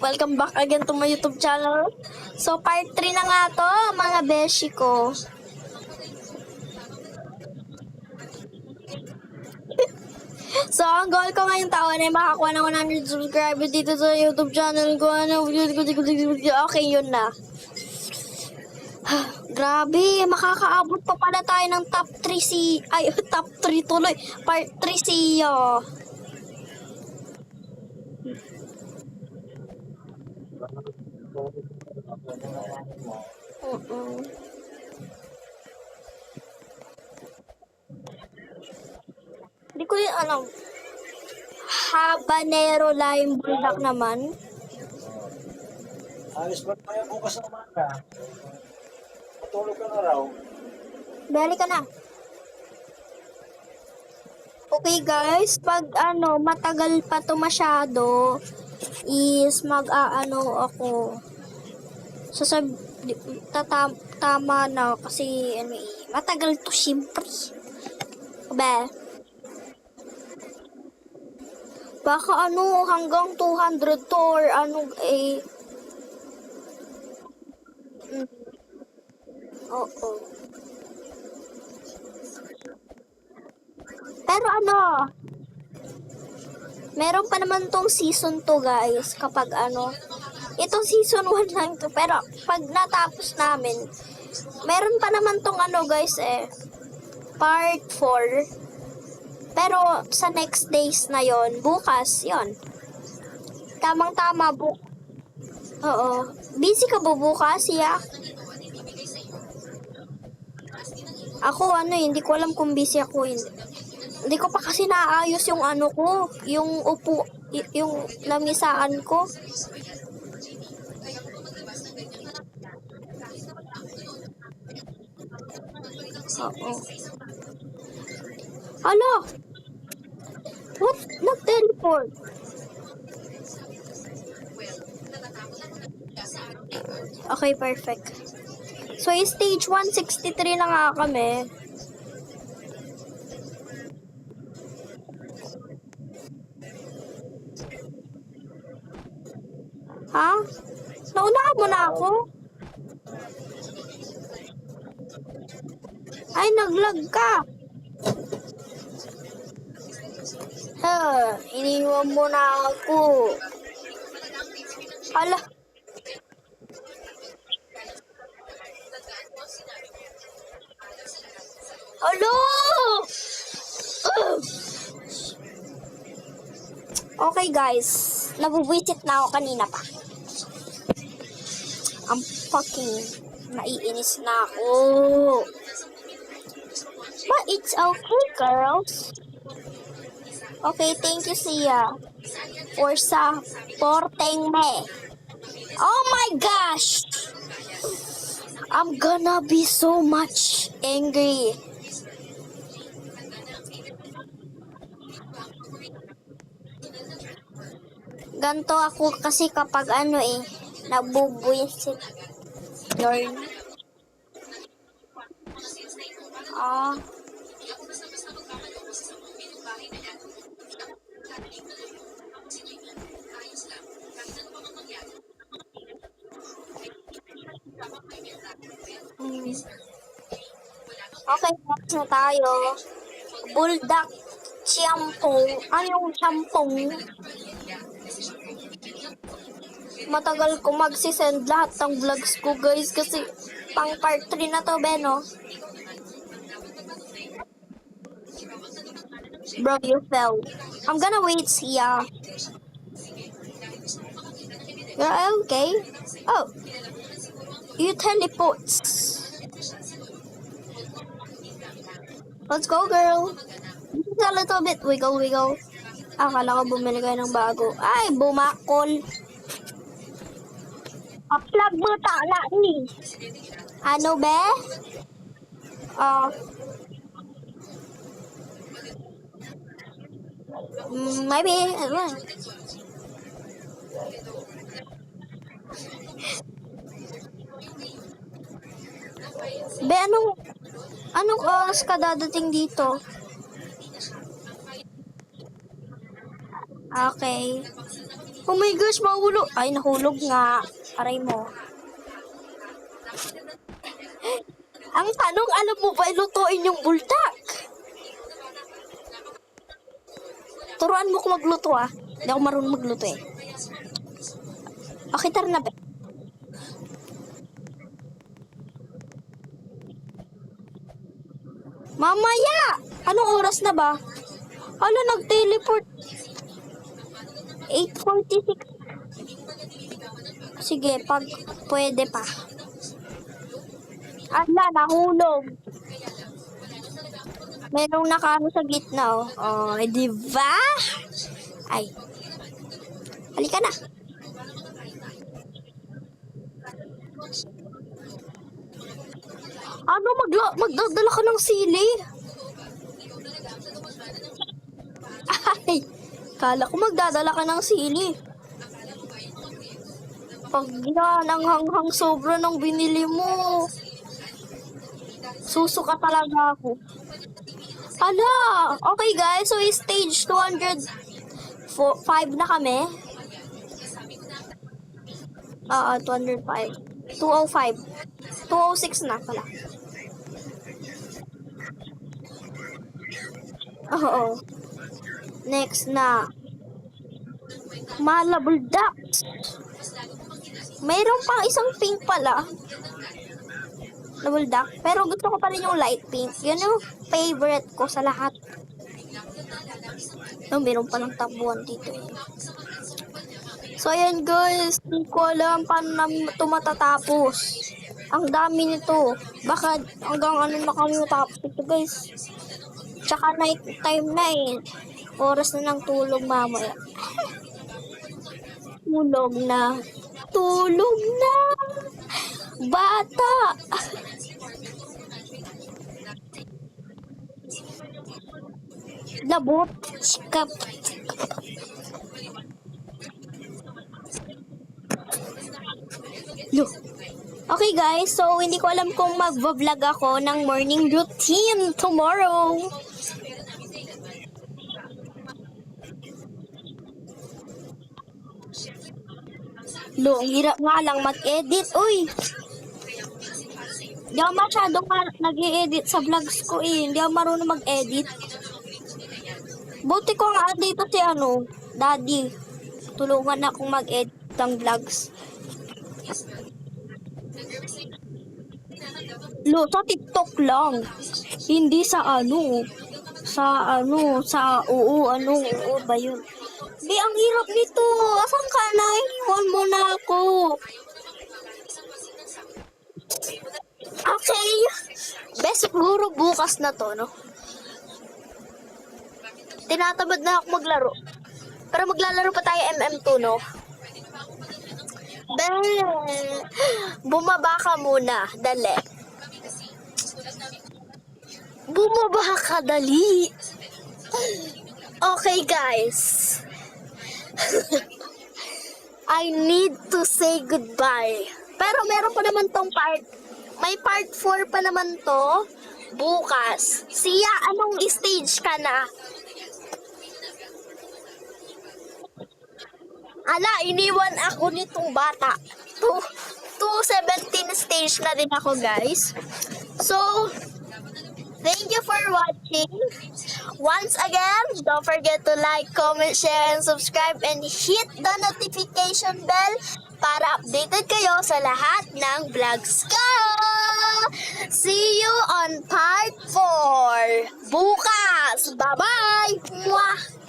Welcome back again to my YouTube channel. So, part 3 na nga to, mga beshi ko. So, ang goal ko ngayong taon ay makakuha ng 100 subscribers dito sa YouTube channel ko. Okay, yun na. Grabe, makakaabot pa pala tayo ng top 3 top 3 tuloy. Part 3 siya. Hindi ko rin alam. Habanero lime bulldog naman. Alis ba tayo bukas ng umaga? Matulog ka na raw. Bali ka na. Okay guys, pag matagal pa to masyado, is ako. Tama na kasi matagal to siyempre. Ba? Baka hanggang 200 to or Oo. Pero meron pa naman tong season 2 guys, kapag itong season 1 lang to, pero pag natapos namin, meron pa naman tong guys part 4, pero sa next days na yon, bukas yon. Tamang-tama Oo. Busy ka ba bukas, ya? Ako hindi ko alam kung busy ako. Hindi ko pa kasi naayos yung ko, yung yung lamisaan ko. Oo. Hala! What? Nag-teleport? Okay, perfect. So, stage 163 na nga kami. Ha? Naunahan mo na ako? Ay, naglag ka. Iniwan mo na ako. Hala. Hello! Okay guys, nabubuisit na ako kanina pa. I'm fucking naiinis na ako. But it's okay, girls. Okay, thank you, Sia, for supporting me. Oh my gosh! I'm gonna be so much angry. Ganto ako kasi kapag nabubuisit. Lord. Okay, next na tayo. Bulldog Champong. Yung champong? Matagal ko magsisend lahat ng vlogs ko guys kasi pang part 3 na to, Beno. Bro, you fell. I'm gonna wait, Sia. You're okay? Oh. You teleports. Let's go, girl. Just a little bit. Wiggle, wiggle. Akala ko bumili kayo ng bago. Ay, bumakol. Plug mo tala ni. Ano be? Maybe. Be, anong oras ka dadating dito? Okay. Oh my gosh, mahulog. Ay, nahulog nga. Aray mo. Ang tanong, alam mo ba ilutuin yung buldak? Turuan mo ko magluto ah. Hindi ako marunong magluto eh. Okay, tara na ba? Mamaya! Anong oras na ba? Hala, nag-teleport. 8:46. Sige, pag pwede pa. Ala, nahulog. Merong nakaano sa gitna, oh. Oh, di ba? Ay. Halika na. Ano, magdadala ka ng sili? Ay, kala ko magdadala ka ng sili. Pag yan, ang hanghang sobra ng binili mo. Susuka talaga ako. Ala, okay guys, so stage 205 na kami. 205. 205. 206 na pala. Oo. Next na. Malabul ducks. Mayroon pang isang pink pala. Double duck. Pero gusto ko pa rin yung light pink. Yun yung favorite ko sa lahat. No, meron pa ng tabuan dito eh. So, ayan guys. Hindi ko alam paano namin ito matatapos. Ang dami nito. Baka hanggang ano na kami matapos ito guys. Tsaka night time na eh. Oras na ng tulog mamaya. Tulog na. Tulog na. Bata. Labot. Sikap. Look. Okay guys, so hindi ko alam kung mag-vlog ako ng morning routine tomorrow. Lo, ang hirap nga lang mag-edit. Uy! Hindi ako masyadong nag-i-edit sa vlogs ko eh. Hindi ako marunong mag-edit. Buti ko nga dito si Daddy. Tulungan akong mag-edit ng vlogs. Lo, sa TikTok lang. Hindi sa oo ba yun? Di, ang hirap nito. Asan ka na? Iwan mo na ako. Okay. Best siguro bukas na to, no? Tinatamad na ako maglaro. Pero maglalaro pa tayo MM2, no? Bumaba ka muna. Dali. Bumaba ka, dali. Okay, guys. I need to say goodbye. Pero meron pa naman tong part. May part 4 pa naman to. Bukas. Siya, anong stage ka na? Ala, iniwan ako nitong bata. 217 stage na din ako, guys. So, thank you for watching. Once again, don't forget to like, comment, share, and subscribe, and hit the notification bell para updated kayo sa lahat ng vlogs ko. See you on part 4 bukas. Bye-bye! Mwah!